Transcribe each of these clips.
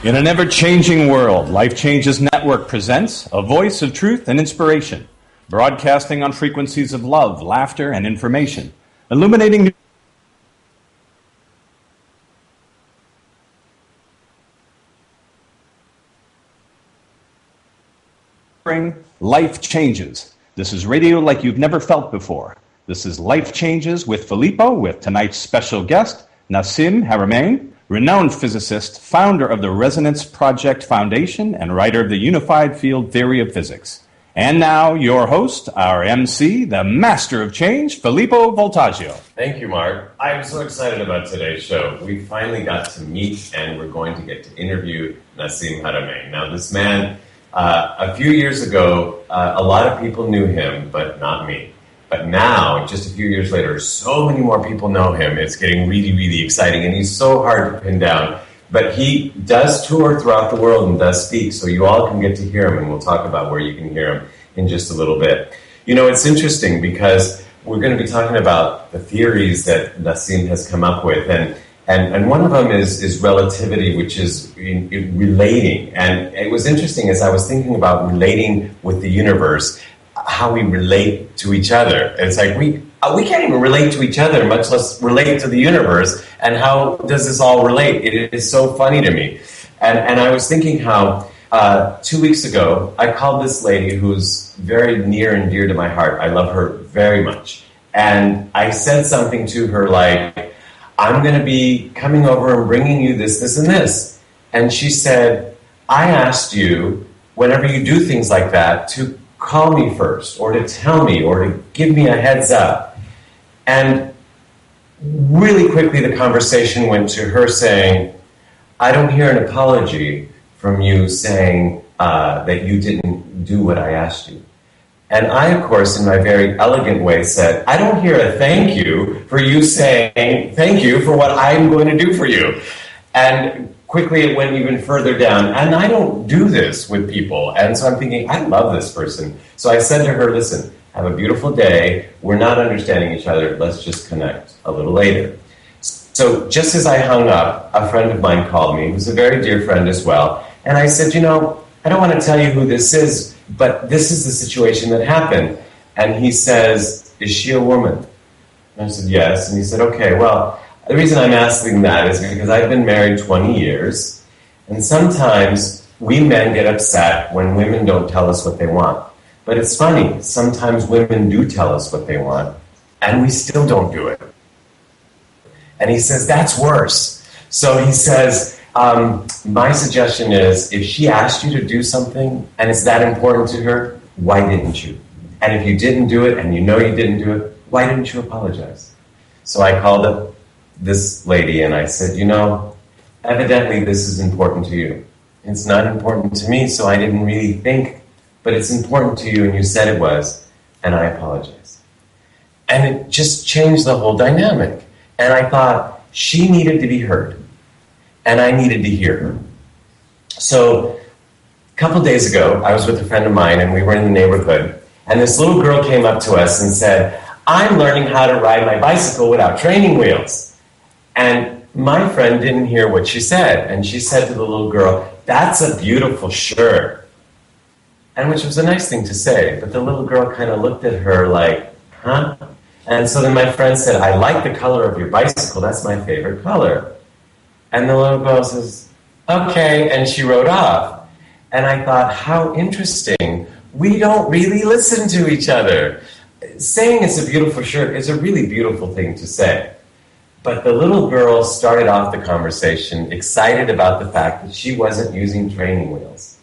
In an ever-changing world, Life Changes Network presents a voice of truth and inspiration, broadcasting on frequencies of love, laughter, and information, illuminating Life Changes. This is radio like you've never felt before. This is Life Changes with Filippo, with tonight's special guest, Nassim Haramein, renowned physicist, founder of the Resonance Project Foundation, and writer of the Unified Field Theory of Physics. And now, your host, our MC, the master of change, Filippo Voltaggio. Thank you, Mark. I'm so excited about today's show. We finally got to meet, and we're going to get to interview Nassim Haramein. Now, this man, a few years ago, a lot of people knew him, but not me. But now, just a few years later, so many more people know him. It's getting really, really exciting, and he's so hard to pin down. But he does tour throughout the world and does speak, so you all can get to hear him, and we'll talk about where you can hear him in just a little bit. You know, it's interesting because we're going to be talking about the theories that Nassim has come up with, and one of them is relativity, which is in relating. And it was interesting as I was thinking about relating with the universe, how we relate to each other. It's like we can't even relate to each other, much less relate to the universe. And how does this all relate? It is so funny to me. And I was thinking how 2 weeks ago, I called this lady who's very near and dear to my heart. I love her very much. And I said something to her like, I'm going to be coming over and bringing you this, this, and this. And she said, I asked you, whenever you do things like that, to call me first, or to tell me, or to give me a heads up. And really quickly the conversation went to her saying, I don't hear an apology from you saying that you didn't do what I asked you. And I, of course, in my very elegant way said, I don't hear a thank you for you saying thank you for what I'm going to do for you. And quickly it went even further down. And I don't do this with people. And so I'm thinking, I love this person. So I said to her, listen, have a beautiful day. We're not understanding each other. Let's just connect a little later. So just as I hung up, a friend of mine called me, who's a very dear friend as well. And I said, you know, I don't want to tell you who this is, but this is the situation that happened. And he says, is she a woman? And I said, yes. And he said, okay, well, the reason I'm asking that is because I've been married 20 years, and sometimes we men get upset when women don't tell us what they want. But it's funny, sometimes women do tell us what they want, and we still don't do it. And he says, that's worse. So he says, my suggestion is, if she asked you to do something, and it's that important to her, why didn't you? And if you didn't do it, and you know you didn't do it, why didn't you apologize? So I called up this lady and I said, you know, evidently this is important to you. It's not important to me, so I didn't really think, but it's important to you and you said it was, and I apologize. And it just changed the whole dynamic. And I thought she needed to be heard, and I needed to hear her. So a couple days ago, I was with a friend of mine and we were in the neighborhood, and this little girl came up to us and said, I'm learning how to ride my bicycle without training wheels. And my friend didn't hear what she said. And she said to the little girl, that's a beautiful shirt. And which was a nice thing to say. But the little girl kind of looked at her like, huh? And so then my friend said, I like the color of your bicycle. That's my favorite color. And the little girl says, okay. And she rode off. And I thought, how interesting. We don't really listen to each other. Saying it's a beautiful shirt is a really beautiful thing to say. But the little girl started off the conversation excited about the fact that she wasn't using training wheels.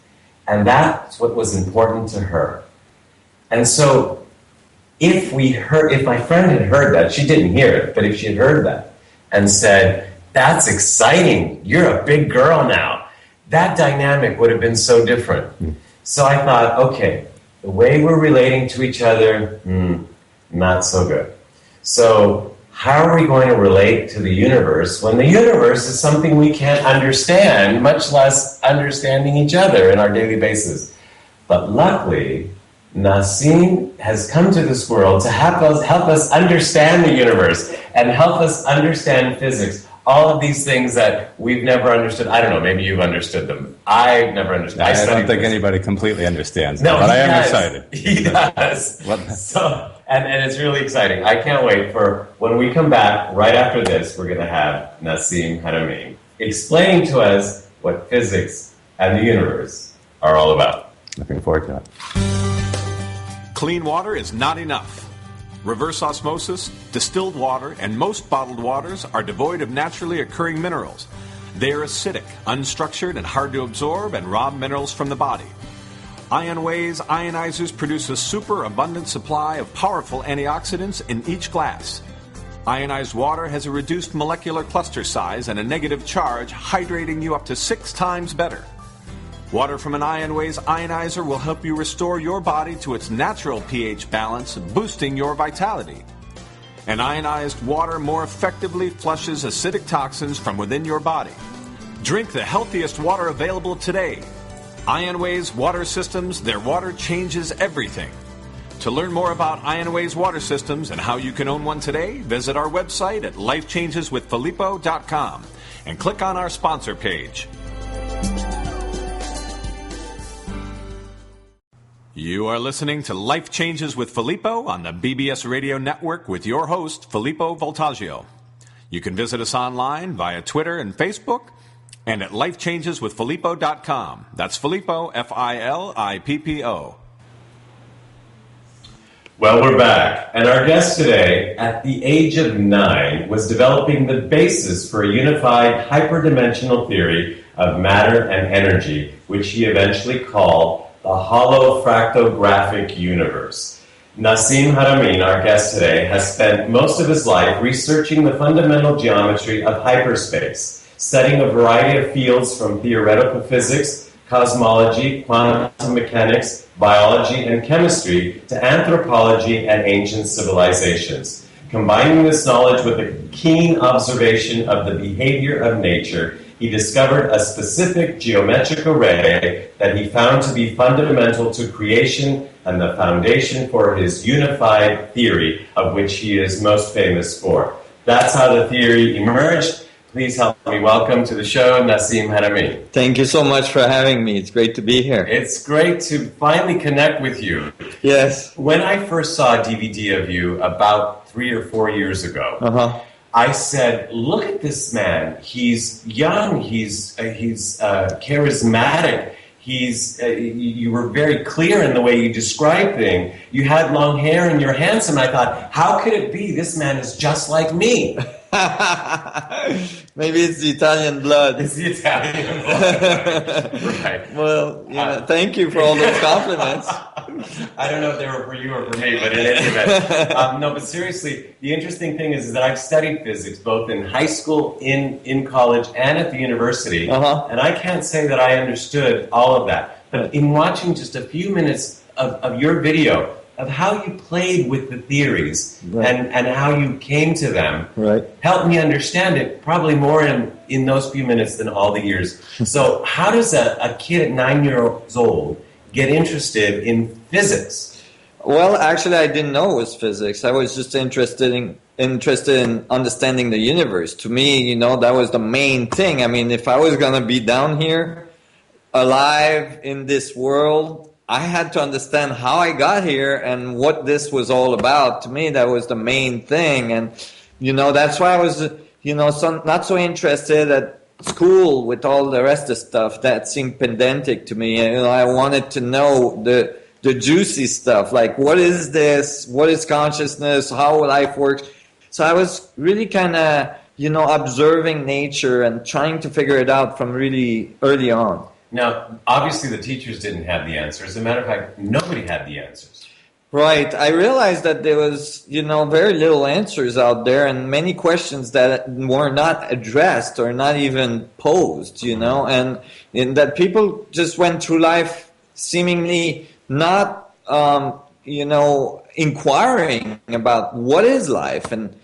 And that's what was important to her. And so if my friend had heard that, she didn't hear it, but if she had heard that and said, that's exciting, you're a big girl now, that dynamic would have been so different. So I thought, okay, the way we're relating to each other, not so good. So how are we going to relate to the universe when the universe is something we can't understand, much less understanding each other in our daily basis? But luckily, Nassim has come to this world to help us understand the universe and help us understand physics all of these things that we've never understood. I don't know, maybe you've understood them. I've never understood. I don't think anybody completely understands them, no, but I am does. excited. He does. So, and it's really exciting. I can't wait for when we come back right after this, we're going to have Nassim Haramein explaining to us what physics and the universe are all about. Looking forward to it. Clean water is not enough. Reverse osmosis, distilled water, and most bottled waters are devoid of naturally occurring minerals. They are acidic, unstructured, and hard to absorb and rob minerals from the body. IonWay's ionizers produce a superabundant supply of powerful antioxidants in each glass. Ionized water has a reduced molecular cluster size and a negative charge, hydrating you up to 6 times better. Water from an IonWay's ionizer will help you restore your body to its natural pH balance, boosting your vitality. And ionized water more effectively flushes acidic toxins from within your body. Drink the healthiest water available today. IonWay's water systems, their water changes everything. To learn more about IonWay's water systems and how you can own one today, visit our website at lifechangeswithfilippo.com and click on our sponsor page. You are listening to Life Changes with Filippo on the BBS Radio Network with your host, Filippo Voltaggio. You can visit us online via Twitter and Facebook and at lifechangeswithfilippo.com. That's Filippo, Filippo. Well, we're back, and our guest today, at the age of 9, was developing the basis for a unified hyperdimensional theory of matter and energy, which he eventually called the Holofractographic Universe. Nassim Haramein, our guest today, has spent most of his life researching the fundamental geometry of hyperspace, studying a variety of fields from theoretical physics, cosmology, quantum mechanics, biology, and chemistry to anthropology and ancient civilizations. Combining this knowledge with a keen observation of the behavior of nature, he discovered a specific geometric array that he found to be fundamental to creation and the foundation for his unified theory, of which he is most famous for. That's how the theory emerged. Please help me welcome to the show, Nassim Haramein. Thank you so much for having me. It's great to be here. It's great to finally connect with you. Yes. When I first saw a DVD of you about 3 or 4 years ago, I said, look at this man. He's young. He's charismatic. You were very clear in the way you described things. You had long hair and you're handsome. I thought, how could it be? This man is just like me. Maybe it's the Italian blood. It's the Italian blood. Right. Well, thank you for all those compliments. I don't know if they were for you or for me, but in any event. No, but seriously, the interesting thing is that I've studied physics both in high school, in college, and at the university. And I can't say that I understood all of that. But in watching just a few minutes of your video, of how you played with the theories and how you came to them, helped me understand it probably more in those few minutes than all the years. So how does a kid at 9 years old get interested in physics? Well, actually, I didn't know it was physics. I was just interested in understanding the universe. To me, that was the main thing. I mean, if I was going to be down here, alive in this world, I had to understand how I got here and what this was all about. To me, that was the main thing. And, that's why I was, not so interested at school with all the rest of stuff that seemed pedantic to me. I wanted to know the juicy stuff, like what is this? What is consciousness? How life works? So I was really kind of, observing nature and trying to figure it out from really early on. Now, obviously the teachers didn't have the answers. As a matter of fact, nobody had the answers. Right. I realized that there was, very little answers out there and many questions that were not addressed or not even posed, and that people just went through life seemingly not, inquiring about what is life and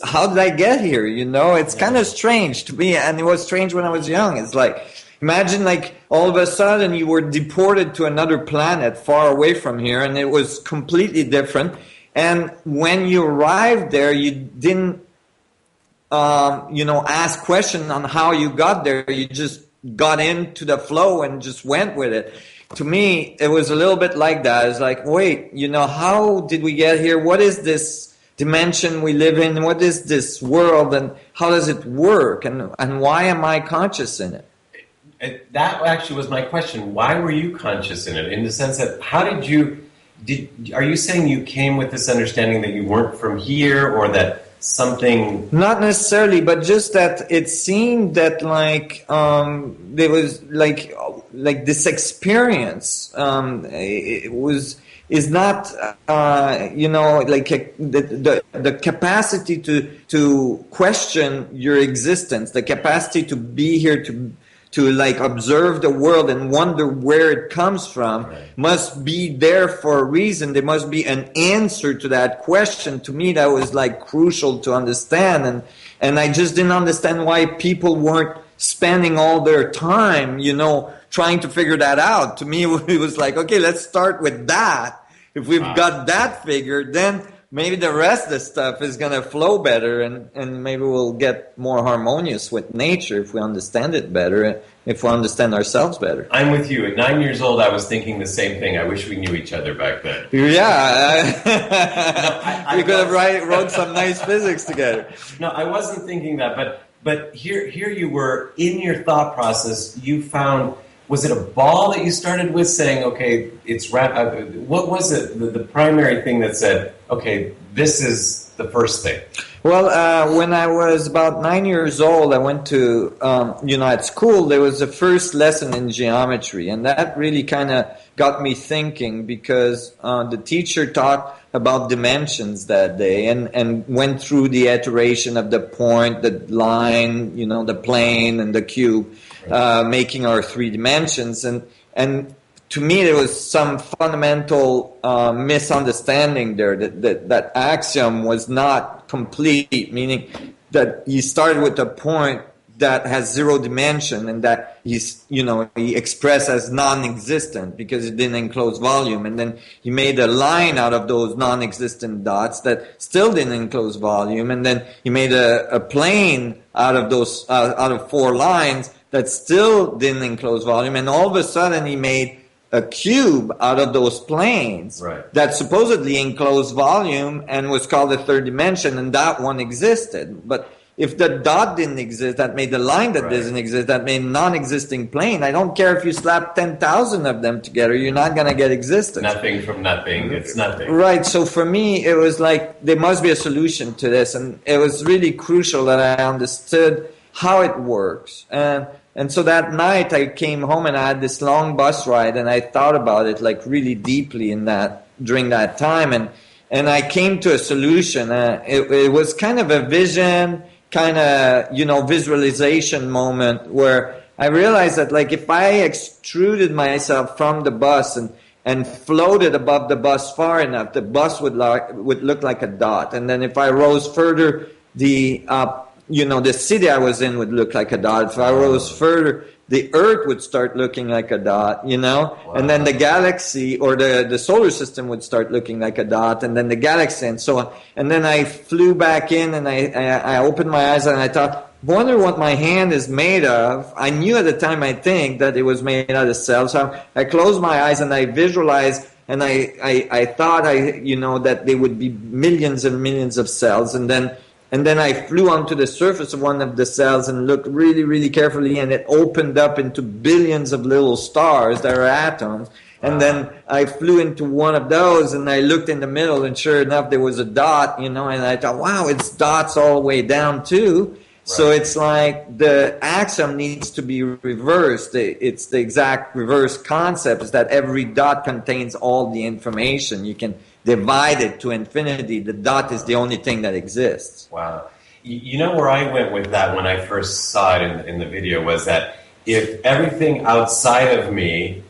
how did I get here? It's kind of strange to me. And it was strange when I was young. It's like, imagine all of a sudden you were deported to another planet far away from here and it was completely different. And when you arrived there, you didn't ask questions on how you got there. You just got into the flow and just went with it. To me, it was a little bit like that. It's like, wait, how did we get here? What is this dimension we live in? What is this world, and how does it work? And why am I conscious in it? That actually was my question. Why were you conscious in it? In the sense that, are you saying you came with this understanding that you weren't from here, or that something? Not necessarily, but just that it seemed that there was like this experience. Is not the capacity to question your existence, the capacity to be here, to observe the world and wonder where it comes from, right, must be there for a reason. There must be an answer to that question. To me, that was crucial to understand, and I just didn't understand why people weren't spending all their time, trying to figure that out. To me, it was like, okay, let's start with that. If we've got that figured, then maybe the rest of the stuff is going to flow better, and maybe we'll get more harmonious with nature if we understand it better, if we understand ourselves better. I'm with you. At 9 years old, I was thinking the same thing. I wish we knew each other back then. Yeah. We could have wrote some nice physics together. No, I wasn't thinking that, but here you were in your thought process. You found... Was it a ball that you started with, saying, okay, it's what was it, the primary thing that said, okay, this is the first thing? Well, when I was about 9 years old, I went to, at school, there was the first lesson in geometry, and that really kind of got me thinking, because the teacher talked about dimensions that day and went through the iteration of the point, the line, the plane, and the cube. Making our 3 dimensions, and to me there was some fundamental misunderstanding there, that axiom was not complete, meaning that he started with a point that has 0 dimension, and that he expressed as non-existent because it didn't enclose volume, and then he made a line out of those non-existent dots that still didn't enclose volume, and then he made a plane out of those out of 4 lines that still didn't enclose volume, and all of a sudden he made a cube out of those planes, right, that supposedly enclosed volume and was called the 3rd dimension, and that one existed. But if the dot didn't exist, that made the line that doesn't exist, that made non-existing plane. I don't care if you slap 10,000 of them together, you're not going to get existence. Nothing from nothing, it's nothing. Right, so for me, it was like, there must be a solution to this, and it was really crucial that I understood how it works. And so that night I came home and I had this long bus ride, and I thought about it really deeply during that time, and I came to a solution. It was kind of a vision, kind of visualization moment where I realized that if I extruded myself from the bus and floated above the bus far enough, the bus would look like a dot, and then if I rose further, the city I was in would look like a dot. If I rose further, the Earth would start looking like a dot, Wow. And then the galaxy or the solar system would start looking like a dot, and then the galaxy and so on. And then I flew back in, and I opened my eyes, and I thought, wonder what my hand is made of. I knew at the time, I think, that it was made out of cells. So I closed my eyes, and I visualized, and I thought that there would be millions and millions of cells, and then I flew onto the surface of one of the cells and looked really, really carefully, and it opened up into billions of little stars that are atoms. And then I flew into one of those, and I looked in the middle, and sure enough, there was a dot, and I thought, wow, it's dots all the way down too. Right. So it's like the axiom needs to be reversed. It's the exact reverse concept, is that every dot contains all the information. You can divide it to infinity. The dot is the only thing that exists. Wow. You know where I went with that when I first saw it in the video was that if everything outside of me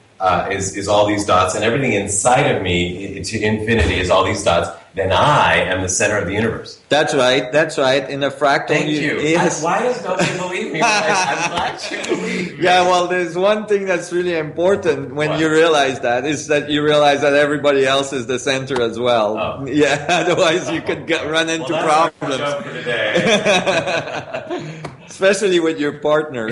is all these dots, and everything inside of me to infinity is all these dots, then I am the center of the universe. That's right. That's right. In a fractal, Thank you. yes. Why does nobody believe me? I'm glad you believe me. Yeah, well, there's one thing that's really important when you realize that is that you realize that everybody else is the center as well. Oh. Yeah, otherwise you could run into problems. That's our joke for today. Especially with your partner.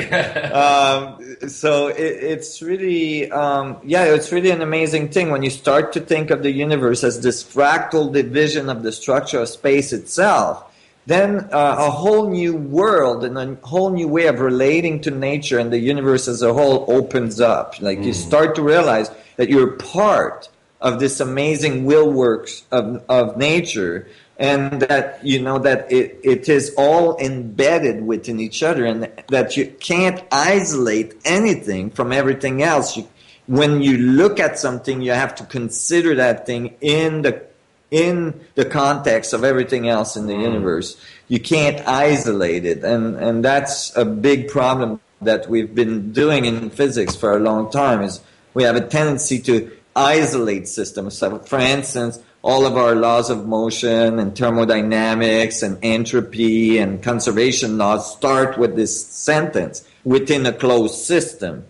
So it's really, it's really an amazing thing when you start to think of the universe as this fractal division of the structure of space itself. Then a whole new world and a whole new way of relating to nature and the universe as a whole opens up. Like you start to realize that you're part of this amazing will works of nature, and that you know that it is all embedded within each other, and that you can't isolate anything from everything else. When you look at something, you have to consider that thing in the context of everything else in the universe. You can't isolate it, and that's a big problem that we've been doing in physics for a long time. Is we have a tendency to isolate systems. So, for instance, all of our laws of motion and thermodynamics and entropy and conservation laws start with this sentence, within a closed system.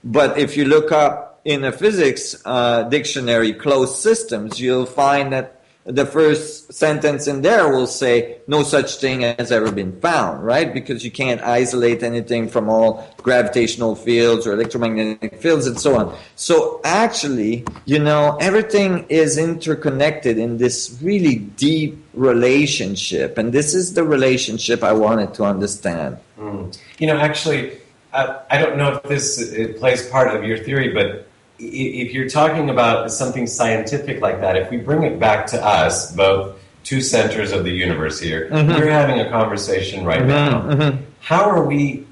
But if you look up in a physics dictionary, closed systems, you'll find that the first sentence in there will say no such thing has ever been found, right? Because you can't isolate anything from all gravitational fields or electromagnetic fields and so on. So actually, you know, everything is interconnected in this really deep relationship. And this is the relationship I wanted to understand. You know, actually, I don't know if it plays part of your theory, but if you're talking about something scientific like that, if we bring it back to us, both two centers of the universe here, we're having a conversation right now. How are we,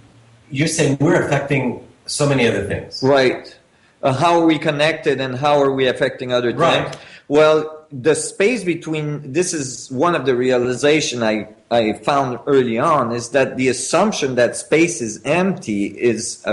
you're saying we're affecting so many other things. Right. How are we connected and how are we affecting other things? Right. Well, the space between, this is one of the realization I found early on, is that the assumption that space is empty is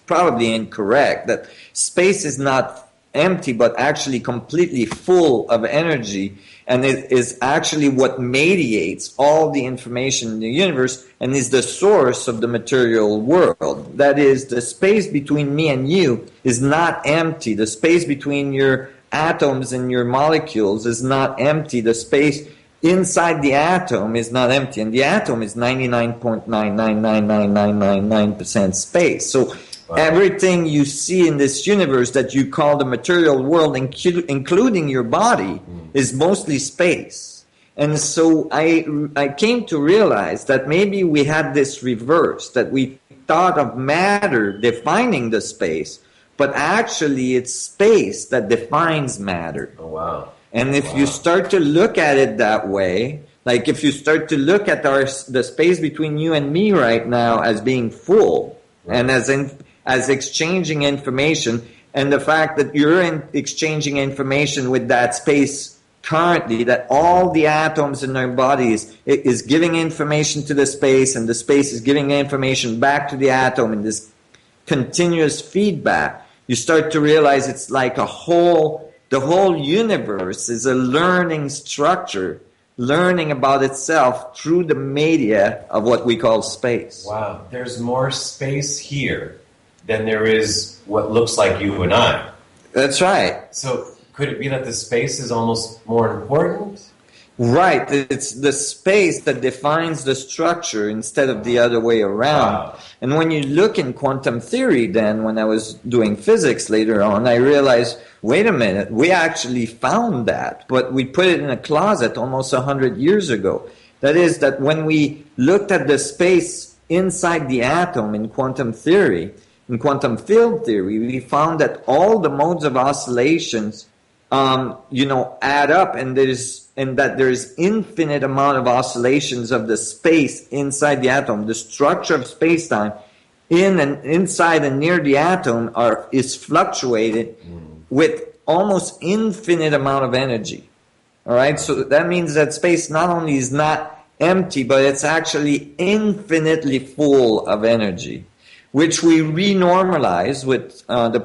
probably incorrect. That space is not empty, but actually completely full of energy, and it is actually what mediates all the information in the universe and is the source of the material world. That is, the space between me and you is not empty. The space between your atoms and your molecules is not empty. The space inside the atom is not empty, and the atom is 99.9999999% space. So everything you see in this universe that you call the material world, including your body, is mostly space. And so I came to realize that maybe we had this reverse, that we thought of matter defining the space, but actually it's space that defines matter. Oh, wow. And if you start to look at it that way, like if you start to look at the space between you and me right now as being full, and as exchanging information, and the fact that you're exchanging information with that space currently, that all the atoms in our bodies is giving information to the space, and the space is giving information back to the atom in this continuous feedback, you start to realize it's like the whole universe is a learning structure, learning about itself through the media of what we call space. Wow, there's more space here than there is what looks like you and I. That's right. So could it be that the space is almost more important? Right. It's the space that defines the structure instead of the other way around. Wow. And when you look in quantum theory, then when I was doing physics later on, I realized, wait a minute, we actually found that, but we put it in a closet almost 100 years ago. That is, that when we looked at the space inside the atom in quantum theory, in quantum field theory, we found that all the modes of oscillations add up, and that there is infinite amount of oscillations of the space inside the atom. The structure of space-time in and inside and near the atom is fluctuated with almost infinite amount of energy. All right, so that means that space not only is not empty, but it's actually infinitely full of energy. which we renormalize with the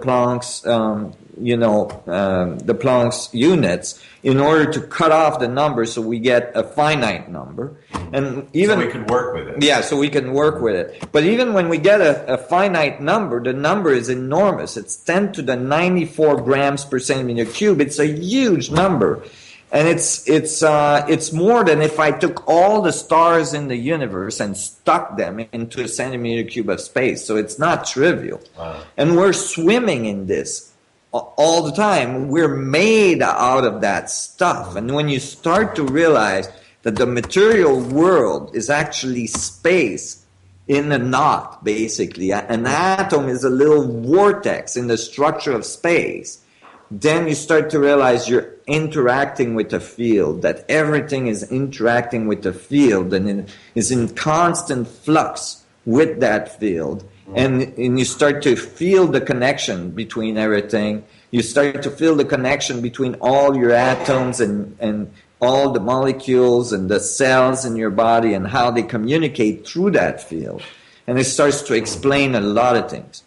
Planck's units in order to cut off the number so we get a finite number. And even so we could work with it. Yeah, so we can work with it. But even when we get a finite number, the number is enormous. It's 10 to the 94 grams per centimeter cube. It's a huge number. And it's more than if I took all the stars in the universe and stuck them into a centimeter cube of space. So it's not trivial. Wow. And we're swimming in this all the time. We're made out of that stuff. And when you start to realize that the material world is actually space in a knot, basically, an atom is a little vortex in the structure of space, then you start to realize you're interacting with the field, that everything is interacting with the field and is in constant flux with that field. And you start to feel the connection between everything. You start to feel the connection between all your atoms and all the molecules and the cells in your body and how they communicate through that field. And it starts to explain a lot of things.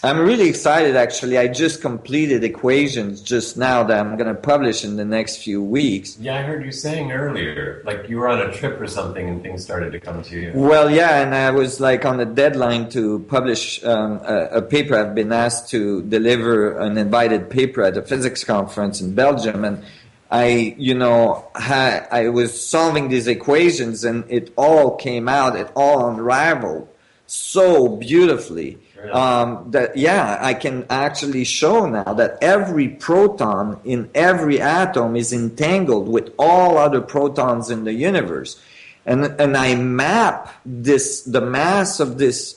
I'm really excited, actually. I just completed equations just now that I'm going to publish in the next few weeks. Yeah, I heard you saying earlier, like you were on a trip or something and things started to come to you. Well, yeah, and I was like on the deadline to publish a paper. I've been asked to deliver an invited paper at a physics conference in Belgium, and I was solving these equations, and it all came out, it all unraveled so beautifully. I can actually show now that every proton in every atom is entangled with all other protons in the universe. And I map the mass of this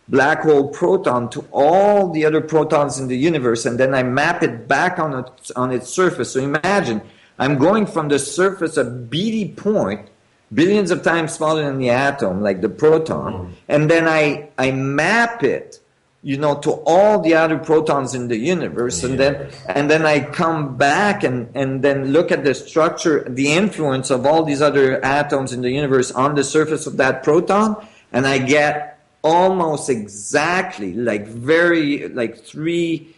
black hole proton to all the other protons in the universe, and then I map it back on its surface. So imagine, I'm going from the surface of beady point, billions of times smaller than the atom, like the proton, and then I map it, to all the other protons in the universe, and then I come back and then look at the structure, the influence of all these other atoms in the universe on the surface of that proton, and I get almost exactly, like 3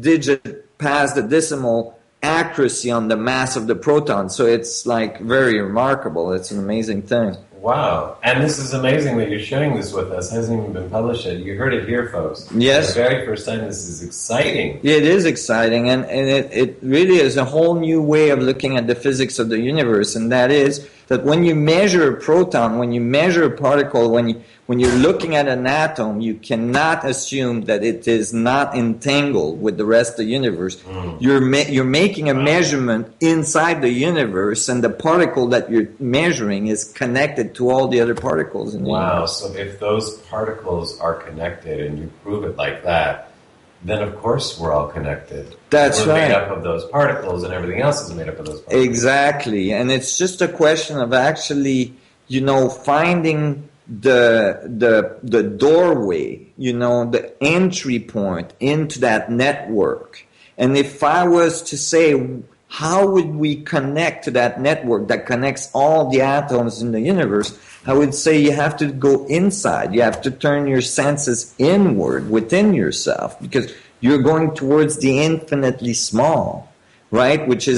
digit past the decimal accuracy on the mass of the proton. So it's like very remarkable. It's an amazing thing. Wow. And this is amazing that you're sharing this with us. It hasn't even been published yet. You heard it here, folks. Yes. For the very first time, this is exciting. It is exciting, and it really is a whole new way of looking at the physics of the universe, and that is that when you measure a proton, when you measure a particle, when you're looking at an atom, you cannot assume that it is not entangled with the rest of the universe. You're making a measurement inside the universe, and the particle that you're measuring is connected to all the other particles in the universe. So if those particles are connected and you prove it like that, then of course we're all connected. That's right. We're made up of those particles, and everything else is made up of those particles. Exactly, and it's just a question of actually, finding the doorway, the entry point into that network. And if I was to say, how would we connect to that network that connects all the atoms in the universe? I would say you have to go inside. You have to turn your senses inward within yourself, because you're going towards the infinitely small, right? Which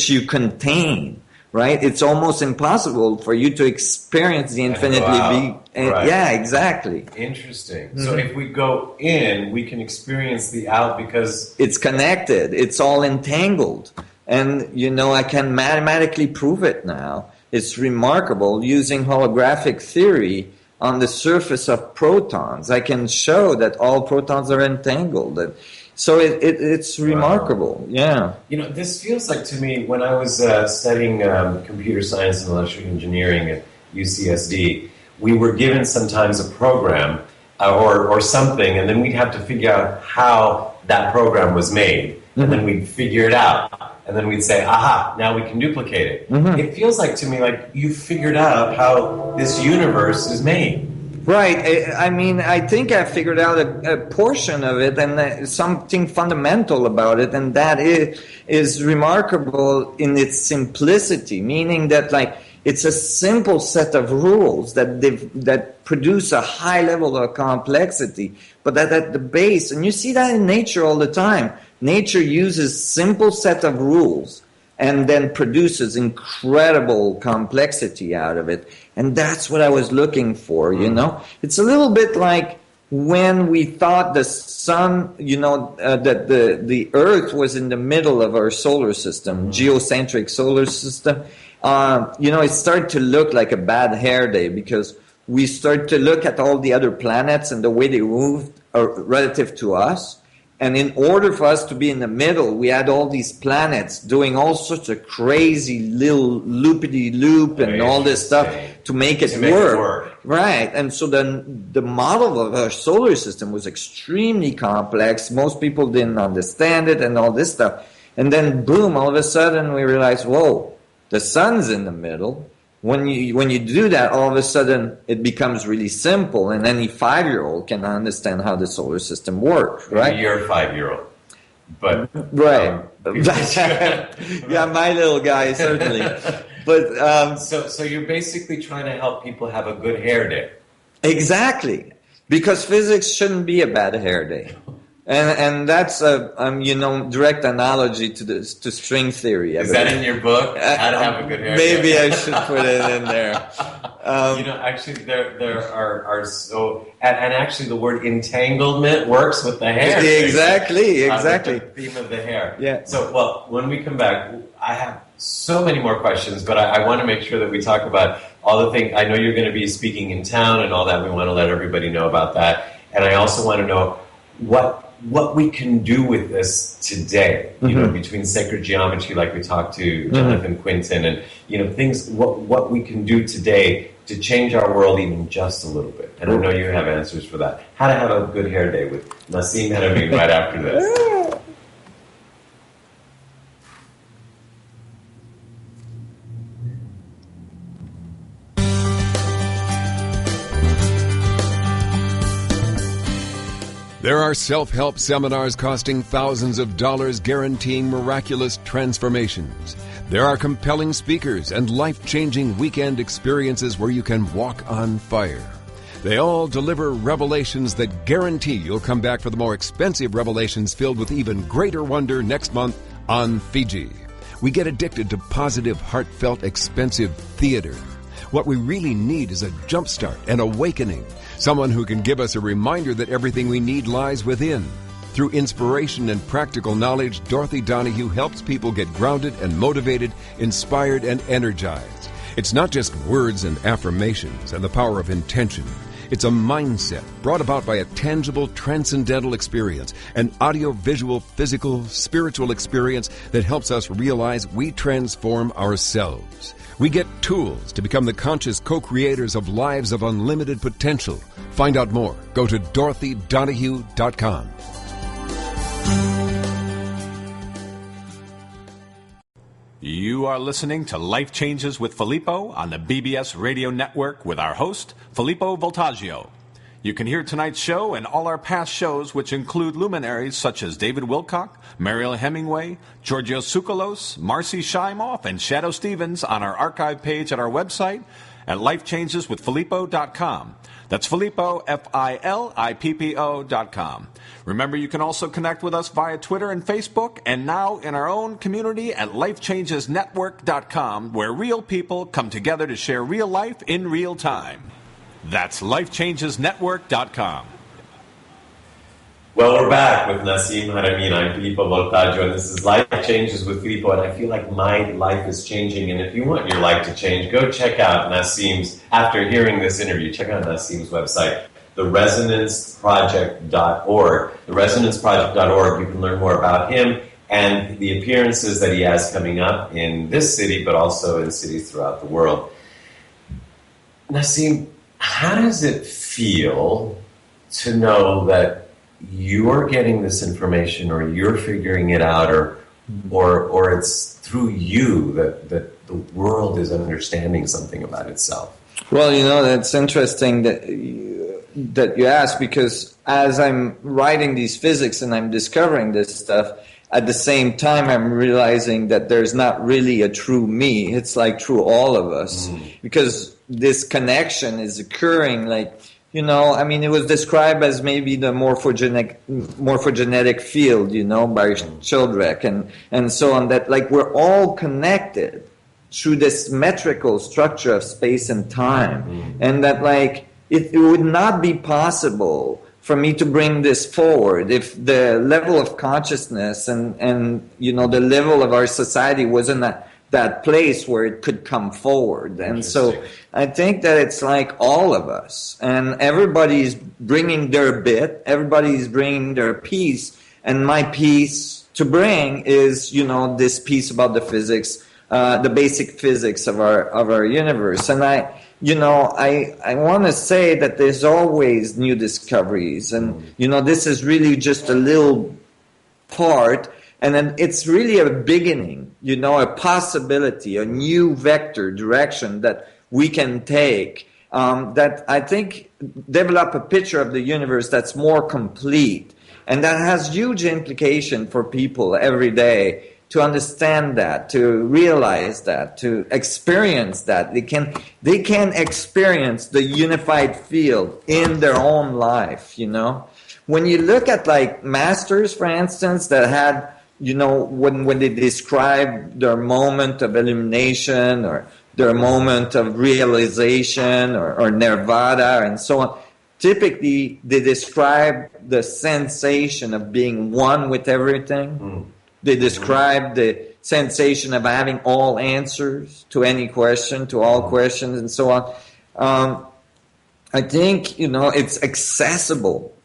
you contain, right? It's almost impossible for you to experience the infinitely big. Right. Yeah, exactly. Interesting. Mm-hmm. So if we go in, we can experience the out because it's connected. It's all entangled. And, I can mathematically prove it now. It's remarkable using holographic theory on the surface of protons. I can show that all protons are entangled. So it's remarkable. Yeah. This feels like to me when I was studying computer science and electrical engineering at UCSD, we were given sometimes a program or something, and then we'd have to figure out how that program was made. And then we'd figure it out. And then we'd say, aha, now we can duplicate it. Mm-hmm. It feels like to me like you figured out how this universe is made. Right. I think I figured out a portion of it, and something fundamental about it, and that is remarkable in its simplicity, meaning that It's a simple set of rules that produce a high level of complexity, but that at the base, and you see that in nature all the time. Nature uses simple set of rules and then produces incredible complexity out of it. And that's what I was looking for, you know? It's a little bit like when we thought the sun, that the Earth was in the middle of our solar system, geocentric solar system. It started to look like a bad hair day because we started to look at all the other planets and the way they moved relative to us. And in order for us to be in the middle, we had all these planets doing all sorts of crazy little loopity-loop and all this stuff to make it work. Right. And so then the model of our solar system was extremely complex. Most people didn't understand it and all this stuff. And then, boom, all of a sudden we realized, whoa, the sun's in the middle. When you do that, all of a sudden it becomes really simple, and any 5-year-old can understand how the solar system works, right? You're a 5-year-old, but right. Yeah, my little guy certainly. But so you're basically trying to help people have a good hair day. Exactly, because physics shouldn't be a bad hair day. And that's a direct analogy to string theory. Is that in your book? How to have a good hair day? Maybe I should put it in there. Actually, there are so, and actually the word entanglement works with the hair. Exactly. The theme of the hair. Yeah. So, well, when we come back, I have so many more questions, but I want to make sure that we talk about all the things. I know you're going to be speaking in town and all that. We want to let everybody know about that. And I also want to know what we can do with this today, between sacred geometry, like we talked to Jonathan Quinton, and, things, what we can do today to change our world even just a little bit. And I know you have answers for that. How to have a good hair day with Nassim Haramein right after this. There are self-help seminars costing thousands of dollars guaranteeing miraculous transformations. There are compelling speakers and life-changing weekend experiences where you can walk on fire. They all deliver revelations that guarantee you'll come back for the more expensive revelations filled with even greater wonder next month on Fiji. We get addicted to positive, heartfelt, expensive theater. What we really need is a jumpstart, an awakening. Someone who can give us a reminder that everything we need lies within. Through inspiration and practical knowledge, Dorothy Donahue helps people get grounded and motivated, inspired and energized. It's not just words and affirmations and the power of intention. It's a mindset brought about by a tangible, transcendental experience, an audio-visual, physical, spiritual experience that helps us realize we transform ourselves. We get tools to become the conscious co-creators of lives of unlimited potential. Find out more. Go to DorothyDonahue.com. You are listening to Life Changes with Filippo on the BBS Radio Network with our host, Filippo Voltaggio. You can hear tonight's show and all our past shows, which include luminaries such as David Wilcock, Mariel Hemingway, Giorgio Tsoukalos, Marcy Shimoff, and Shadow Stevens on our archive page at our website at lifechangeswithfilippo.com. That's Filippo, Filippo.com. Remember, you can also connect with us via Twitter and Facebook, and now in our own community at lifechangesnetwork.com, where real people come together to share real life in real time. That's lifechangesnetwork.com. Well, we're back with Nassim Haramein. I'm Filippo Voltaggio, and this is Life Changes with Filippo, and I feel like my life is changing, and if you want your life to change, go check out Nassim's, after hearing this interview, check out Nassim's website, theresonanceproject.org. Theresonanceproject.org, you can learn more about him and the appearances that he has coming up in this city, but also in cities throughout the world. Nassim, how does it feel to know that you're getting this information, or you're figuring it out, or it's through you that the world is understanding something about itself? Well, that's interesting that you ask, because as I'm writing these physics and I'm discovering this stuff, at the same time, I'm realizing that there's not really a true me. It's like true all of us, because this connection is occurring. Like, you know, I mean, it was described as maybe the morphogenetic field, you know, by Childrek and so on, that like we're all connected through this metrical structure of space and time, and that like it would not be possible for me to bring this forward if the level of consciousness and you know, the level of our society wasn't that place where it could come forward. And so I think that it's like all of us, and everybody's bringing their bit, everybody's bringing their piece, and my piece to bring is, you know, this piece about the physics, the basic physics of our universe. And I want to say that there's always new discoveries, and you know, this is really just a little part, and then it's really a beginning, you know, a possibility, a new vector direction that we can take, that I think develop a picture of the universe that's more complete, and that has huge implication for people every day. To understand that, to realize that, to experience that, they can experience the unified field in their own life. You know, when you look at like masters, for instance, that had, you know, when they describe their moment of illumination or their moment of realization or nirvana and so on, typically they describe the sensation of being one with everything. They describe the sensation of having all answers to any question, to all questions, and so on. I think, you know, it's accessible.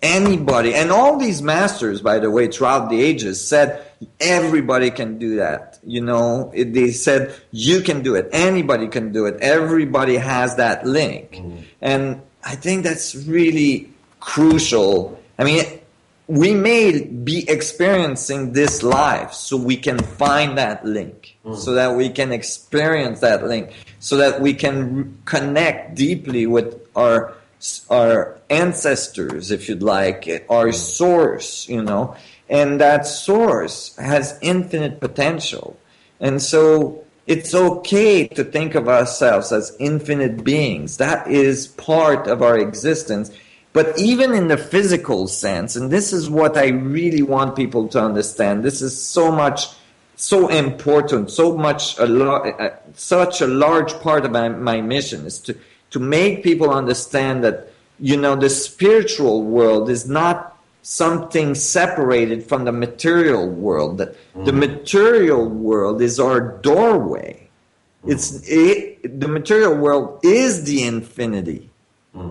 Anybody, and all these masters, by the way, throughout the ages said everybody can do that. You know, they said you can do it. Anybody can do it. Everybody has that link. And I think that's really crucial. I mean, we may be experiencing this life so we can find that link, so that we can experience that link, so that we can connect deeply with our ancestors, if you'd like, our source, you know, and that source has infinite potential. And so it's okay to think of ourselves as infinite beings. That is part of our existence. But even in the physical sense, and this is what I really want people to understand, this is so important, such a large part of my mission is to make people understand that, you know, the spiritual world is not something separated from the material world. That the material world is our doorway. The material world is the infinity.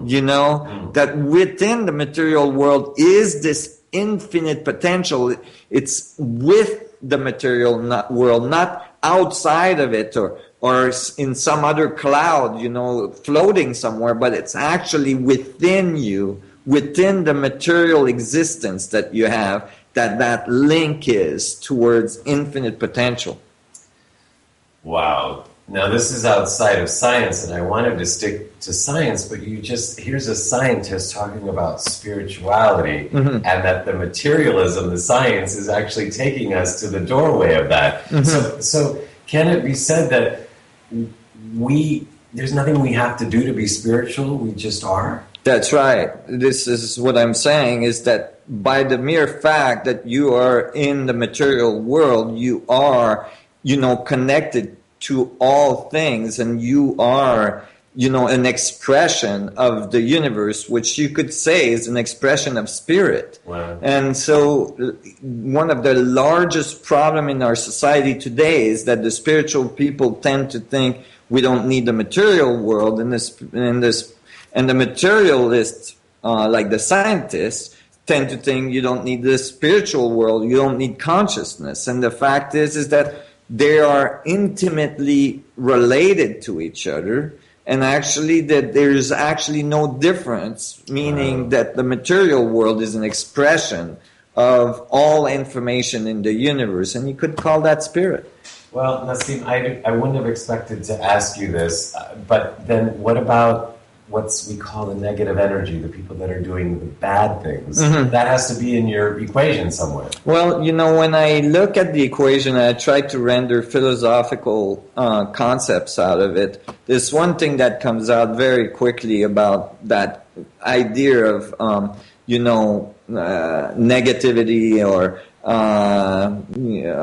You know, that within the material world is this infinite potential. It's with the material world, not outside of it or in some other cloud, you know, floating somewhere, but it's actually within you, within the material existence that you have, that link is towards infinite potential. Wow. Now, this is outside of science, and I wanted to stick to science, but here's a scientist talking about spirituality, and that the materialism, the science, is actually taking us to the doorway of that. So can it be said that there's nothing we have to do to be spiritual, we just are? That's right. This is what I'm saying, is that by the mere fact that you are in the material world, you are, you know, connected to all things, and you are, you know, an expression of the universe, which you could say is an expression of spirit. Wow. And so one of the largest problem in our society today is that the spiritual people tend to think we don't need the material world, and the materialists, like the scientists, tend to think you don't need the spiritual world, you don't need consciousness. And the fact is that they are intimately related to each other, and actually that there's actually no difference, meaning that the material world is an expression of all information in the universe, and you could call that spirit. Well, Nassim, I wouldn't have expected to ask you this, but then what about what we call the negative energy, the people that are doing the bad things. That has to be in your equation somewhere. Well, when I look at the equation, I try to render philosophical concepts out of it. There's one thing that comes out very quickly about that idea of, negativity, or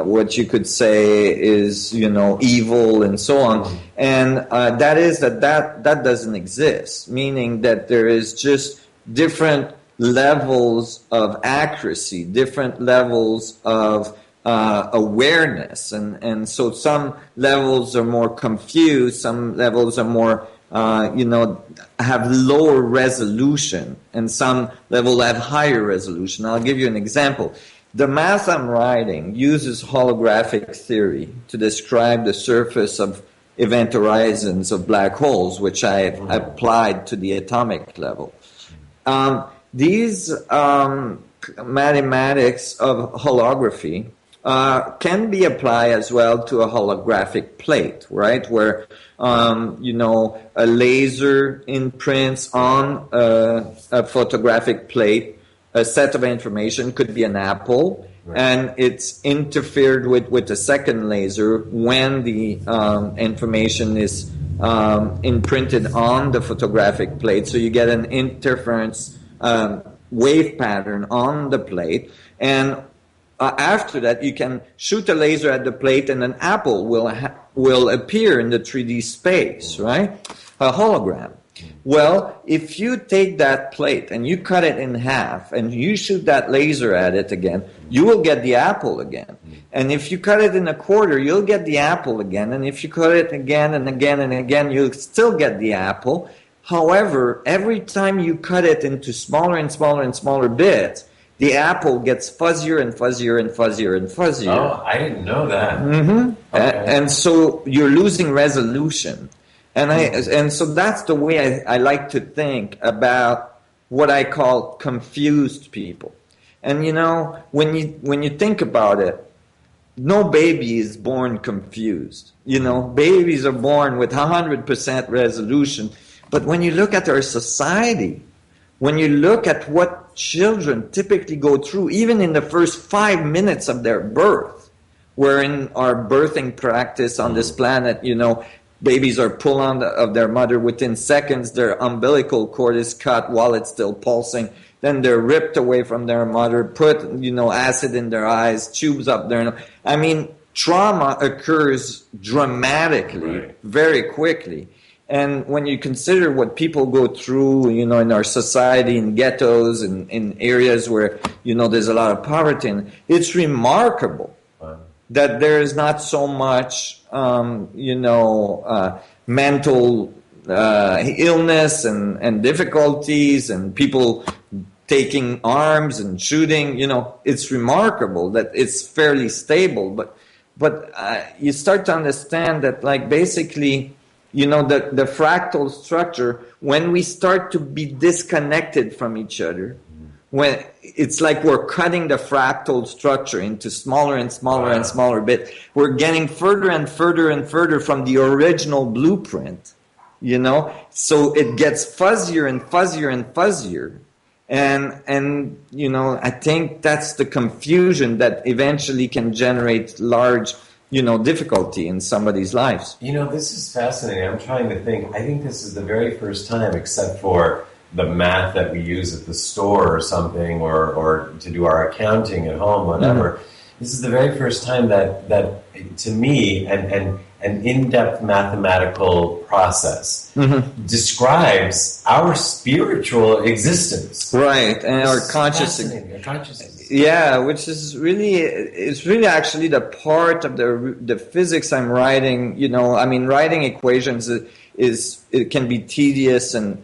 what you could say is, evil and so on. And that is that doesn't exist, meaning that there is just different levels of accuracy, different levels of awareness. And so some levels are more confused, some levels are more have lower resolution, and some level have higher resolution. I'll give you an example. The math I'm writing uses holographic theory to describe the surface of event horizons of black holes, which I've applied to the atomic level. These mathematics of holography can be applied as well to a holographic plate, right? Where, a laser imprints on a photographic plate a set of information, could be an apple, and it's interfered with a second laser when the information is imprinted on the photographic plate. So you get an interference wave pattern on the plate, and after that, you can shoot a laser at the plate, and an apple will appear in the 3D space, right? A hologram. Well, if you take that plate and you cut it in half and you shoot that laser at it again, you will get the apple again. And if you cut it in a quarter, you'll get the apple again. And if you cut it again and again and again, you'll still get the apple. However, every time you cut it into smaller and smaller and smaller bits, the apple gets fuzzier and fuzzier and fuzzier and fuzzier. Oh, I didn't know that. Okay. And so you're losing resolution. Mm-hmm. And so that's the way I like to think about what I call confused people. And when you think about it, no baby is born confused. Babies are born with 100% resolution. But when you look at our society, when you look at what children typically go through, even in the first 5 minutes of their birth, where in our birthing practice on this planet, babies are pulled on of their mother within seconds, their umbilical cord is cut while it's still pulsing, then they're ripped away from their mother, put, acid in their eyes, tubes up their... I mean, trauma occurs dramatically, very quickly. And when you consider what people go through, in our society, in ghettos, in areas where, there's a lot of poverty, it's remarkable that there is not so much, mental illness and difficulties and people taking arms and shooting. It's remarkable that it's fairly stable. But you start to understand that, basically, the fractal structure, when we start to be disconnected from each other, when it's like we're cutting the fractal structure into smaller and smaller and smaller bits, we're getting further and further and further from the original blueprint, so it gets fuzzier and fuzzier and fuzzier. And I think that's the confusion that eventually can generate large difficulty in somebody's lives. This is fascinating. I'm trying to think. I think this is the very first time, except for the math that we use at the store or something, or to do our accounting at home, whatever. This is the very first time that to me, an in-depth mathematical process describes our spiritual existence. Right, and our consciousness. Yeah, which is really actually the part of the physics I'm writing. Writing equations it can be tedious and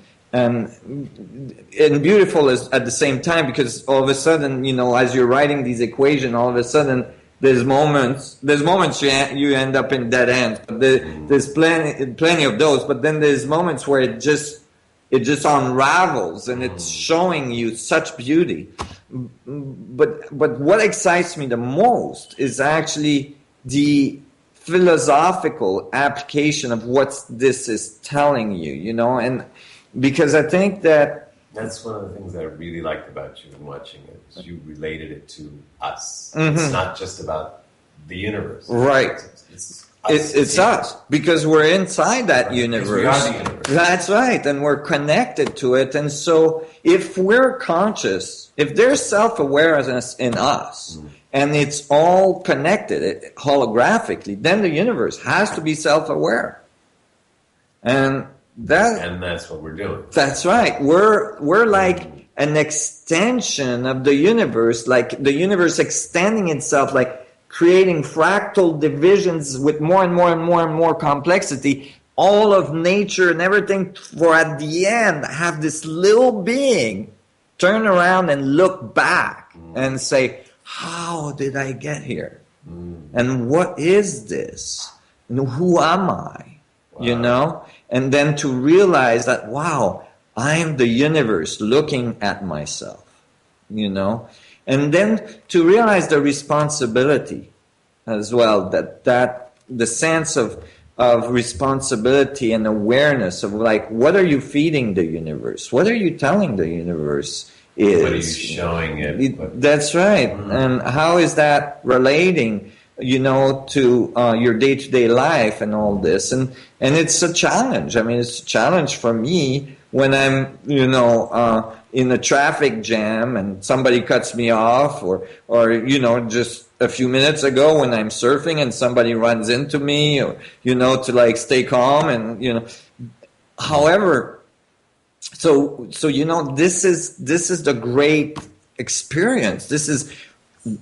beautiful at the same time, because all of a sudden, as you're writing these equations, all of a sudden there's moments you end up in dead ends. But there's plenty of those. But then there's moments where it just unravels and it's showing you such beauty. But what excites me the most is actually the philosophical application of what this is telling you, and because I think that that's one of the things that I really liked about you and watching it, is you related it to us. Mm-hmm. It's not just about the universe. Right. It's us, because we're inside that universe. We are the universe. That's right, and we're connected to it. And so if we're conscious, if there's self-awareness in us, and it's all connected holographically, then the universe has to be self-aware. And that's what we're doing. That's right. We're like an extension of the universe, like the universe extending itself, like creating fractal divisions with more and more and more and more complexity, all of nature and everything, for at the end have this little being turn around and look back and say, how did I get here? And what is this? And who am I? Wow. You know? And then to realize that, wow, I'm the universe looking at myself, you know? And then to realize the responsibility as well, that the sense of responsibility and awareness of, like, what are you feeding the universe? What are you telling the universe is? What are you showing it? That's right. And how is that relating, you know, to your day-to-day life and all this? And it's a challenge. I mean, it's a challenge for me when I'm, you know, in a traffic jam and somebody cuts me off, or you know, just a few minutes ago when I'm surfing and somebody runs into me, or, you know, to like stay calm and, you know. However, so you know, this is the great experience. This is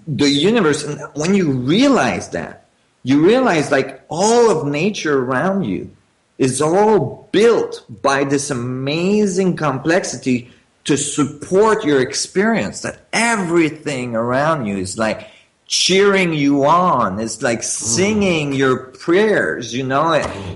the universe. And when you realize that, you realize like all of nature around you is all built by this amazing complexity to support your experience, that everything around you is like cheering you on. It's like singing your prayers, you know.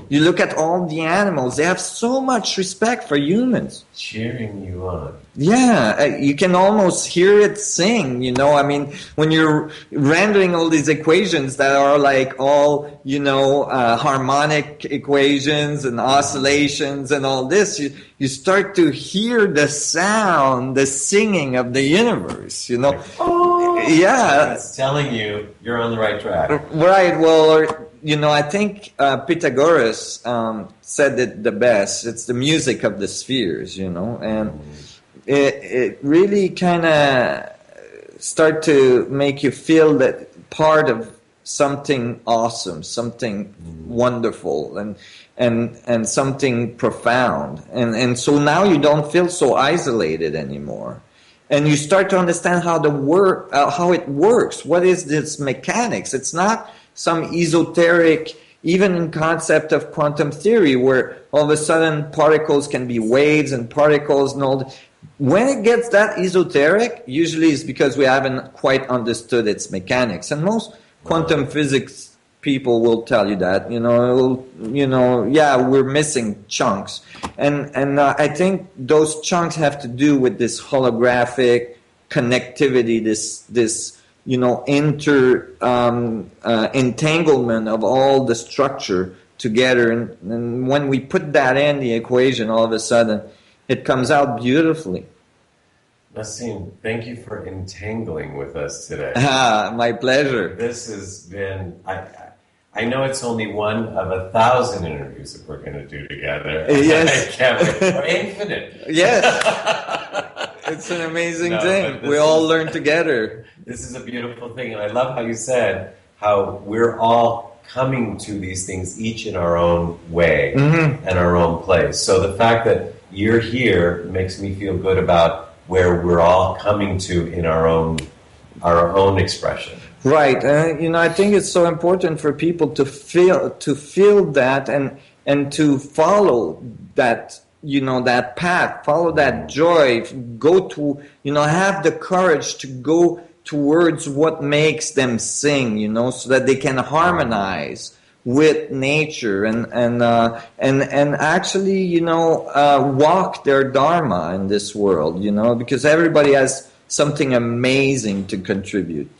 You look at all the animals, they have so much respect for humans. Cheering you on. Yeah, you can almost hear it sing, you know. I mean, when you're rendering all these equations that are like all, you know, harmonic equations and oscillations and all this, you start to hear the sound, the singing of the universe, you know. Yeah. It's telling you you're on the right track. Right. Well, you know, I think Pythagoras said it the best. It's the music of the spheres, you know, and it really kind of start to make you feel that part of something awesome, something wonderful, and something profound. And so now you don't feel so isolated anymore. And you start to understand how it works. What is this mechanics? It's not some esoteric, even in concept of quantum theory, where all of a sudden particles can be waves and particles and all that. When it gets that esoteric, usually it's because we haven't quite understood its mechanics. And most quantum physics people will tell you that, yeah, we're missing chunks. And I think those chunks have to do with this holographic connectivity, this entanglement of all the structure together. And when we put that in the equation, all of a sudden, it comes out beautifully. Nassim, thank you for entangling with us today. My pleasure. This has been... I know it's only one of 1,000 interviews that we're going to do together. Yes. I can't wait. Or infinite. Yes. It's an amazing thing. We all learn together. This is a beautiful thing. And I love how you said how we're all coming to these things each in our own way and our own place. So the fact that you're here makes me feel good about where we're all coming to in our own expression. Right. I think it's so important for people to feel that and to follow that, that path, follow that joy, go to, have the courage to go towards what makes them sing, so that they can harmonize with nature and actually, walk their dharma in this world, because everybody has something amazing to contribute.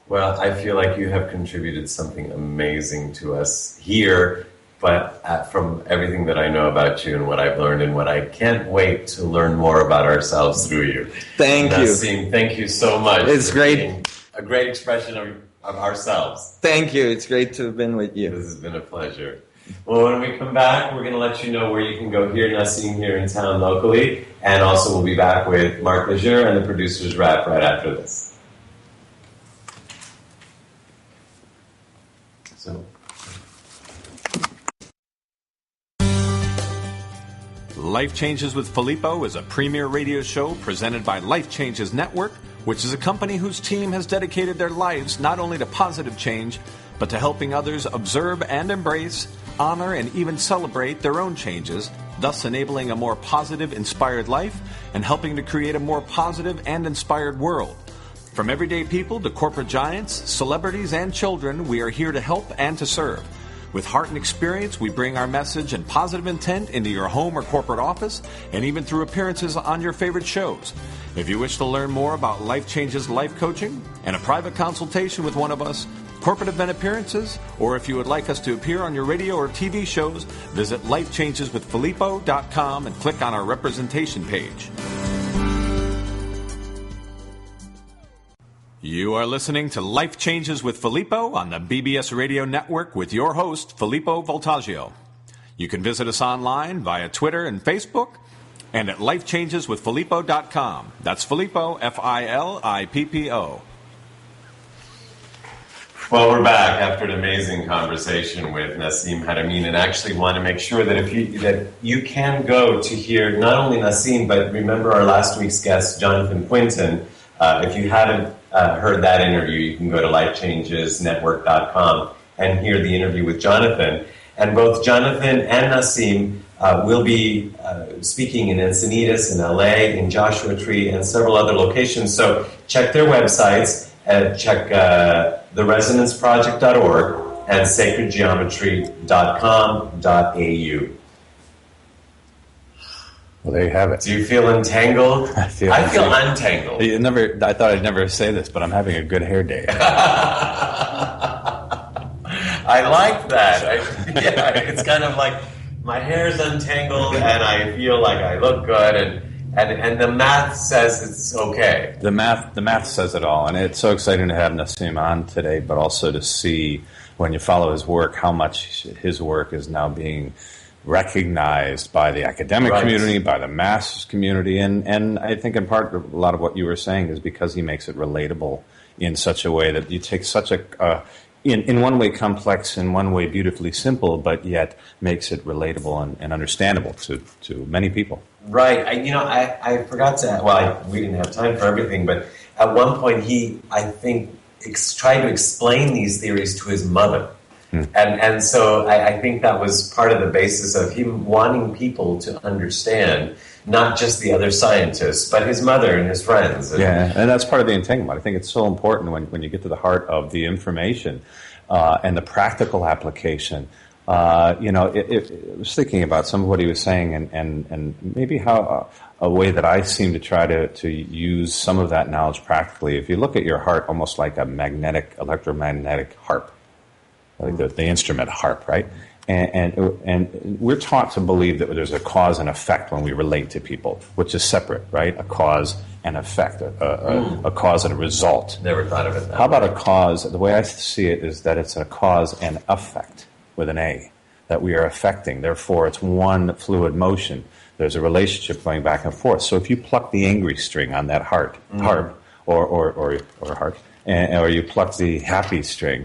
Well, I feel like you have contributed something amazing to us here But from everything that I know about you and what I've learned and what I can't wait to learn more about ourselves through you. Thank you. Nassim, thank you so much. It's great. A great expression of ourselves. Thank you. It's great to have been with you. This has been a pleasure. Well, when we come back, we're going to let you know where you can go hear Nassim here in town locally. And also we'll be back with Mark Lejeune and the producer's wrap right after this. So... Life Changes with Filippo is a premier radio show presented by Life Changes Network, which is a company whose team has dedicated their lives not only to positive change, but to helping others observe and embrace, honor, and even celebrate their own changes, thus enabling a more positive, inspired life and helping to create a more positive and inspired world. From everyday people to corporate giants, celebrities, and children, we are here to help and to serve. With heart and experience, we bring our message and positive intent into your home or corporate office, and even through appearances on your favorite shows. If you wish to learn more about Life Changes life coaching and a private consultation with one of us, corporate event appearances, or if you would like us to appear on your radio or TV shows, visit lifechangeswithfilippo.com and click on our representation page. You are listening to Life Changes with Filippo on the BBS Radio Network with your host, Filippo Voltaggio. You can visit us online via Twitter and Facebook and at lifechangeswithfilippo.com. That's Filippo, Filippo. Well, we're back after an amazing conversation with Nassim Haramein, and actually want to make sure that you can go to hear not only Nassim, but remember our last week's guest, Jonathan Quinton. If you haven't heard that interview, you can go to lifechangesnetwork.com and hear the interview with Jonathan. And both Jonathan and Nassim will be speaking in Encinitas, in LA, in Joshua Tree, and several other locations. So check their websites, check theresonanceproject.org and sacredgeometry.com.au. Well, there you have it. Do you feel entangled? I feel untangled. I thought I'd never say this, but I'm having a good hair day. I like that. It's kind of like my hair's untangled and I feel like I look good, and the math says it's okay. The math says it all, and it's so exciting to have Nassim on today, but also to see, when you follow his work, how much his work is now being recognized by the academic community, by the mass community, and I think in part a lot of what you were saying is because he makes it relatable in such a way that you take such a in one way complex, in one way beautifully simple, but yet makes it relatable and understandable to many people. Right. I forgot to, we didn't have time for everything, but at one point he, I think, tried to explain these theories to his mother. And so I think that was part of the basis of him wanting people to understand not just the other scientists, but his mother and his friends. And that's part of the entanglement. I think it's so important when you get to the heart of the information and the practical application. I was thinking about some of what he was saying and maybe how a way that I seem to try to use some of that knowledge practically. If you look at your heart almost like a electromagnetic harp. Like the instrument harp, right? And we're taught to believe that there's a cause and effect when we relate to people, which is separate, right? A cause and effect, a cause and a result. Never thought of it that way. How about a cause? The way I see it is that it's a cause and effect with an A, that we are affecting. Therefore, it's one fluid motion. There's a relationship going back and forth. So if you pluck the angry string on that harp, or you pluck the happy string,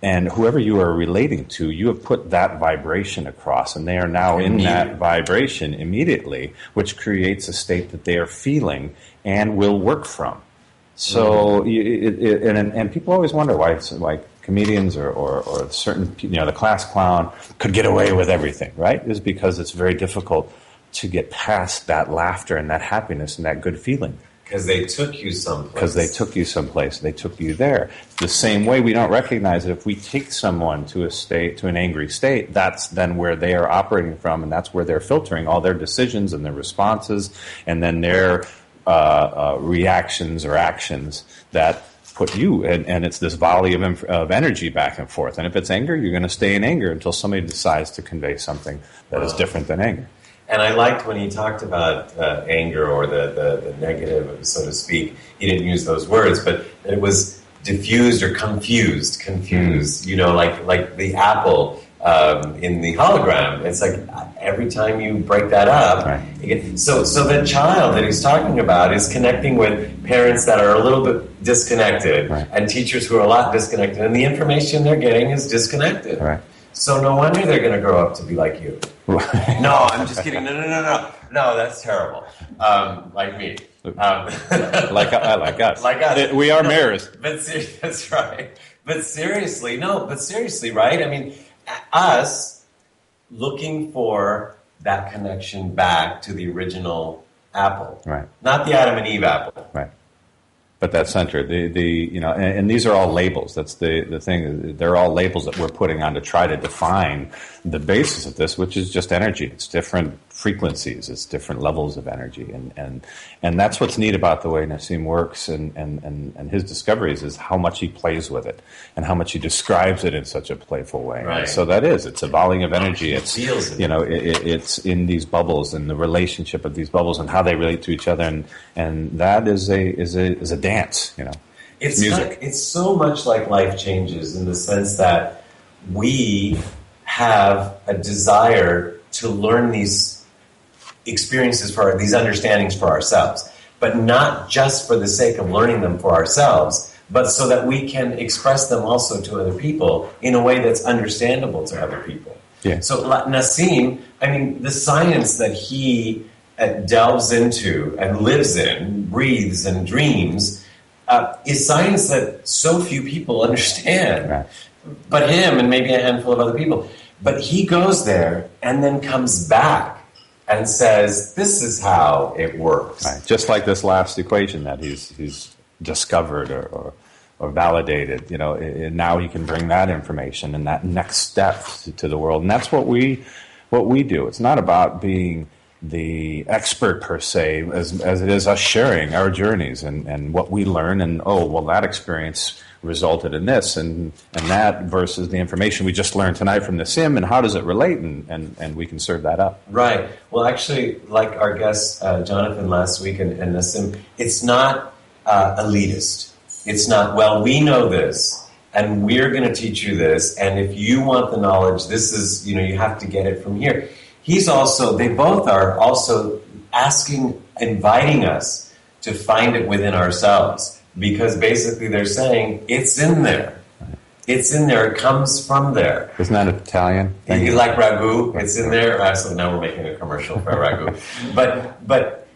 and whoever you are relating to, you have put that vibration across, and they are now in that vibration immediately, which creates a state that they are feeling and will work from. So, and people always wonder why it's like comedians or certain, the class clown could get away with everything, right? Is because it's very difficult to get past that laughter and that happiness and that good feeling. Because they took you someplace. They took you there. The same way we don't recognize that if we take someone to an angry state, that's then where they are operating from, and that's where they're filtering all their decisions and their responses, and then their reactions or actions that put you, and it's this volley of energy back and forth. And if it's anger, you're going to stay in anger until somebody decides to convey something that is different than anger. And I liked when he talked about anger or the negative, so to speak. He didn't use those words, but it was diffused or confused. You know, like the apple in the hologram. It's like every time you break that up, right. So the child that he's talking about is connecting with parents that are a little bit disconnected, right. and teachers who are a lot disconnected, and the information they're getting is disconnected. Right. So no wonder they're going to grow up to be like you. No, I'm just kidding. No, that's terrible. Like me. Like us. Like us. We are mirrors. That's right. But seriously, right? I mean, us looking for that connection back to the original apple. Right. Not the Adam and Eve apple. Right. But that center, and these are all labels. That's the thing. They're all labels that we're putting on to try to define the basis of this, which is just energy. It's different frequencies. It's different levels of energy, and that's what's neat about the way Nassim works and his discoveries is how much he plays with it and how much he describes it in such a playful way. Right. So it's a volley of energy. It's It's in these bubbles and the relationship of these bubbles and how they relate to each other, and that is a dance. It's music. It's so much like life changes in the sense that we have a desire to learn these experiences these understandings for ourselves, but not just for the sake of learning them for ourselves, but so that we can express them also to other people in a way that's understandable to other people. Yeah. So Nassim, I mean, the science that he delves into and lives in, breathes and dreams, is science that so few people understand, right. but him and maybe a handful of other people. But he goes there and then comes back and says, this is how it works. Right. Just like this last equation that he's discovered or validated, and now he can bring that information and that next step to the world. And that's what we do. It's not about being the expert per se, as it is us sharing our journeys and what we learn, and that experience resulted in this and that versus the information we just learned tonight from Nassim, and how does it relate, and we can serve that up. Right. Well, actually, like our guest Jonathan last week and Nassim, it's not elitist. It's not, well, we know this and we're going to teach you this, and if you want the knowledge, this is, you have to get it from here. They both are also inviting us to find it within ourselves, because basically they're saying, it's in there. It's in there. It comes from there. Isn't that Italian? You like ragu? It's in there. So now we're making a commercial for ragu. But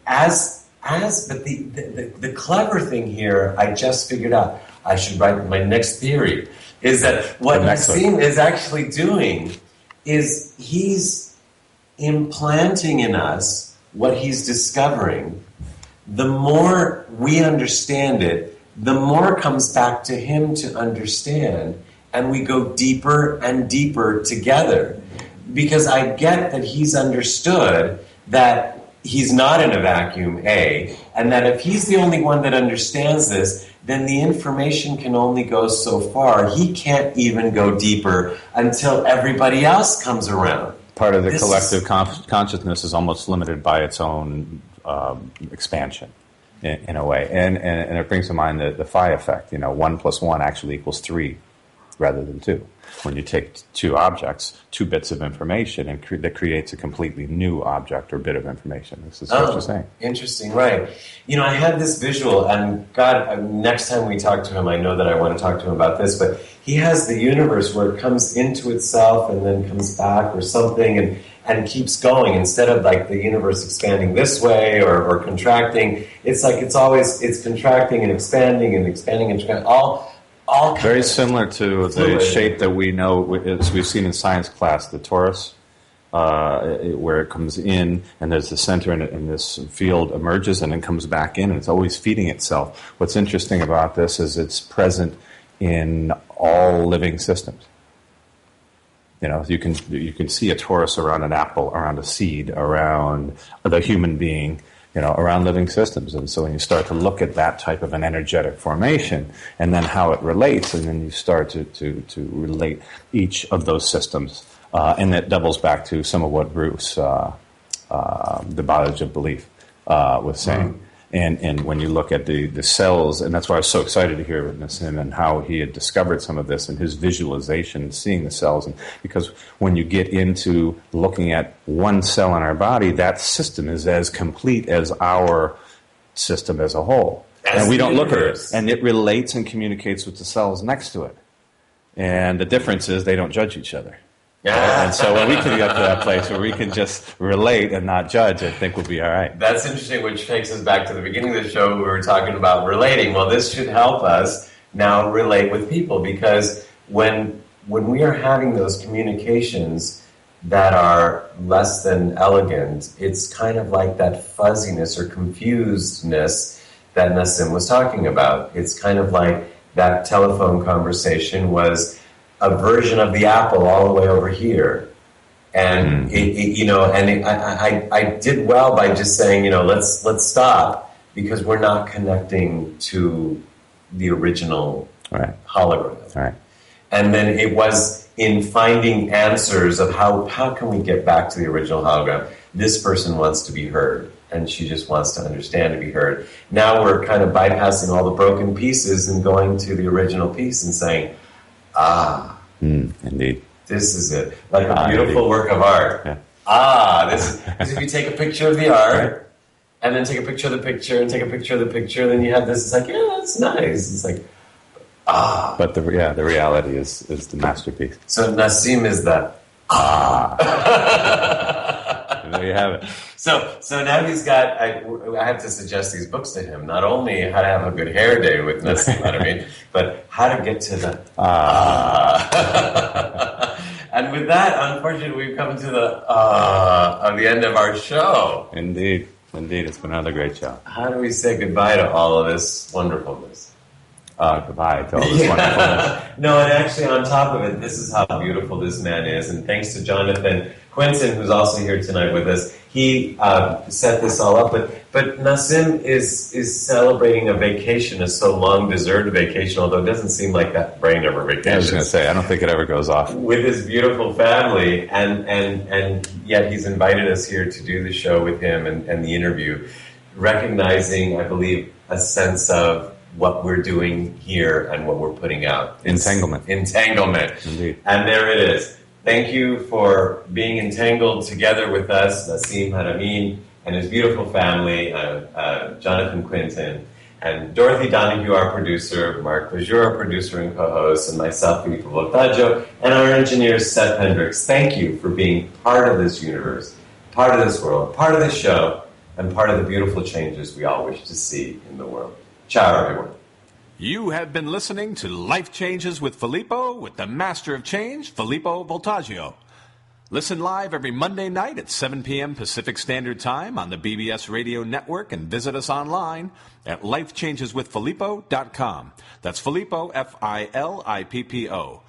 the clever thing here, I just figured out, I should write my next theory, is that what Nassim is actually doing is he's implanting in us what he's discovering. The more we understand it, the more comes back to him to understand, and we go deeper and deeper together. Because I get that he's understood that he's not in a vacuum, and that if he's the only one that understands this, then the information can only go so far. He can't even go deeper until everybody else comes around. Part of the collective consciousness is almost limited by its own expansion, in a way. And it brings to mind the phi effect. 1 + 1 actually equals 3 rather than 2. When you take two objects, 2 bits of information, and that creates a completely new object or bit of information. This is what you're saying. Interesting, right. I had this visual, and God, next time we talk to him, I know that I want to talk to him about this, but he has the universe where it comes into itself and then comes back or something and keeps going, instead of like the universe expanding this way or contracting. It's like it's contracting and expanding and all very similar to the shape that we know, as we've seen in science class, the torus, where it comes in and there's the center and this field emerges and then comes back in, and it's always feeding itself. What's interesting about this is it's present in all living systems. You can see a torus around an apple, around a seed, around the human being, around living systems. And so when you start to look at that type of an energetic formation and then how it relates, and then you start to relate each of those systems, and that doubles back to some of what Bruce, the biology of belief, was saying. And when you look at the cells, and that's why I was so excited to hear Nassim and how he had discovered some of this and his visualization, seeing the cells. And because when you get into looking at one cell in our body, that system is as complete as our system as a whole. And we don't look at it. And it relates and communicates with the cells next to it. And the difference is they don't judge each other. Yeah. And so when we can get to that place where we can just relate and not judge, I think we'll be all right. That's interesting, which takes us back to the beginning of the show. We were talking about relating. Well, this should help us now relate with people, because when we are having those communications that are less than elegant, it's kind of like that fuzziness or confusedness that Nassim was talking about. It's kind of like that telephone conversation was a version of the apple all the way over here, and I did well by just saying, let's stop, because we're not connecting to the original hologram. Right. And then it was in finding answers of how can we get back to the original hologram. This person wants to be heard, and she just wants to understand to be heard. Now we're kind of bypassing all the broken pieces and going to the original piece and saying, indeed. This is it. Like a beautiful work of art. Yeah. This is, because if you take a picture of the art, and then take a picture of the picture, and take a picture of the picture, then you have this, it's like, yeah, that's nice. It's like, But the reality is the masterpiece. So Nassim is the There you have it. So now he's got, I have to suggest these books to him. Not only how to have a good hair day with Nassim Haramein, but how to get to the And with that, unfortunately, we've come to the end of our show. Indeed. It's been another great show. How do we say goodbye to all of this wonderfulness? Goodbye to all this wonderfulness. No, and actually on top of it, this is how beautiful this man is. And thanks to Jonathan Quinton, who's also here tonight with us. He set this all up. But Nassim is celebrating a vacation, a so long-deserved vacation, although it doesn't seem like that brain ever vacation. I was going to say, I don't think it ever goes off. With his beautiful family, and yet he's invited us here to do the show with him and the interview, recognizing, I believe, a sense of what we're doing here and what we're putting out. Entanglement. Indeed. And there it is. Thank you for being entangled together with us, Nassim Haramein and his beautiful family, Jonathan Quinton, and Dorothy Donahue, our producer, Mark Lejour, our producer and co-host, and myself, Filippo Voltaggio, and our engineer, Seth Hendricks. Thank you for being part of this universe, part of this world, part of this show, and part of the beautiful changes we all wish to see in the world. Ciao, everyone. You have been listening to Life Changes with Filippo, with the master of change, Filippo Voltaggio. Listen live every Monday night at 7 p.m. Pacific Standard Time on the BBS Radio Network, and visit us online at lifechangeswithfilippo.com. That's Filippo, Filippo.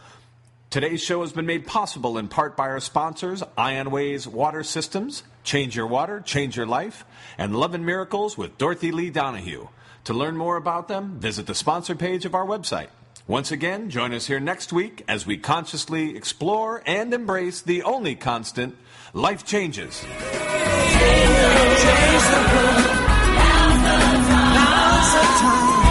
Today's show has been made possible in part by our sponsors, Ionways Water Systems, Change Your Water, Change Your Life, and Love and Miracles with Dorothy Lee Donahue. To learn more about them, visit the sponsor page of our website. Once again, join us here next week as we consciously explore and embrace the only constant, life changes. Now's the time.